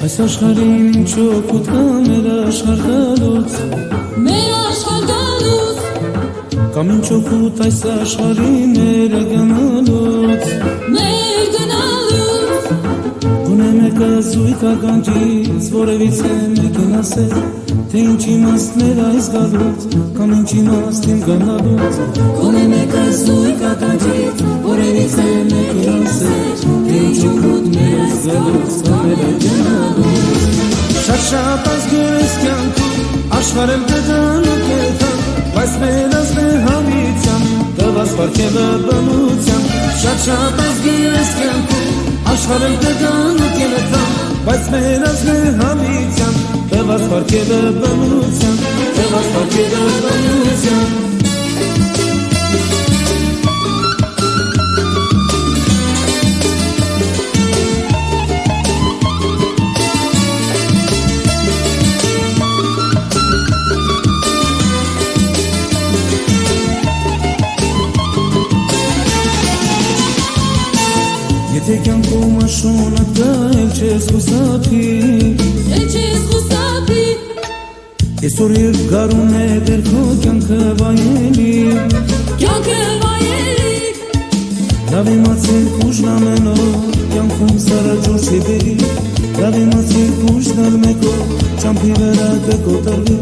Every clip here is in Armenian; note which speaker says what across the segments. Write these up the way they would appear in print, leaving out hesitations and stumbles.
Speaker 1: Այս աշխարհին ինչու կուտկա մեր աշխարհ գալուց Կամ ինչու կուտ այս աշխարհի մեր գնալուց Գոնե մեկը զույգ ականջից որևիցե մեկին ասել Թե ինչ իմաստներ այս գալուց Կամ ինչ իմաստ իմ գնալուց
Speaker 2: Գոնե մեկը զույգ ականջից որևիցե մեկին ասել Թե ինչու կուտ մեր այս գալուց Կամ մեր գնալուց
Speaker 1: Շատ ազգեր ես կյանքում աշխարհել կգան ու կեթան Բայց մեր ազգը հավիցան տված պարգևը բնության Շատ ազգեր ես կյանքում աշխարհել կգան ու կեթան Բայց մեր ազգը հավիցան տված պարգևը բնության Տված պարգևը բնության Եթե կյանքում աշունակ դա էլ չես խուսափի Այսօր երբ գարուն է դեր քո կյանքը վայելի Լավ իմացիր կուժն ամեն օր կյանքում սարաջոր չի բերի Լավ իմացիր կուժն ալ մեկ օր ճամփի վրա կկոտրվի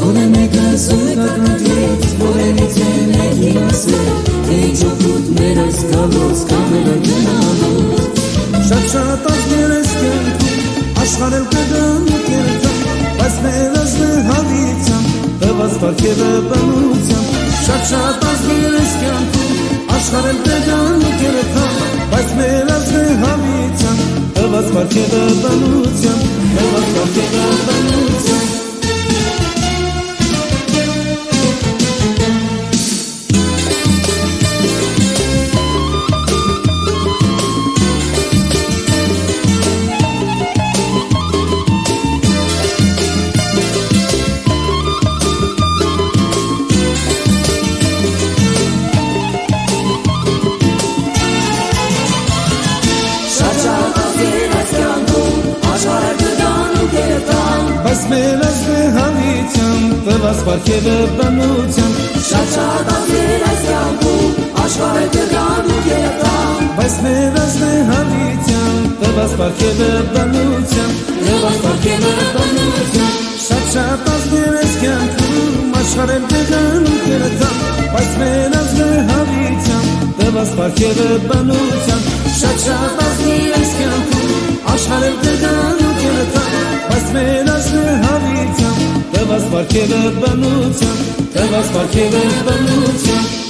Speaker 2: Գոնե մեկը զույգ ականջից որևիցե մեկին ասել Թե ինչու կուտ մեր այս գալուց Կամ մեր գնալուց
Speaker 1: Շատ ազգեր ես կյանքում աշխարհել կգան ու կերթան Բայց մեր ազգը հավիցան տված պարգևը բնության Շատ ազգեր ես կյանքում աշխարհել կգան ու կերթան Բայց մեր ազգը հավիցան տված պարգևը բնության Տված պարգևը բնության Բայց մեր ազգը հավիցան տված պարգևը բնության
Speaker 2: Շատ ազգեր այս կյանքում աշխարհը կգան ու կերտան
Speaker 1: Բայց մեր ազգը հավիցան տված պարգևը բնության
Speaker 2: Տված պարգևը բնության
Speaker 1: Շատ ազգեր այս կյանքում աշխարհել կգան ու կերտան Բայց մեր ազգը հավիցան տված պարգևը բնության Շատ ազգեր այս կյանքում աշխարհել կգան ու կերտան Բայց մեր ազգը հավիցան տված պարգևը բնության Տված պարգևը բնության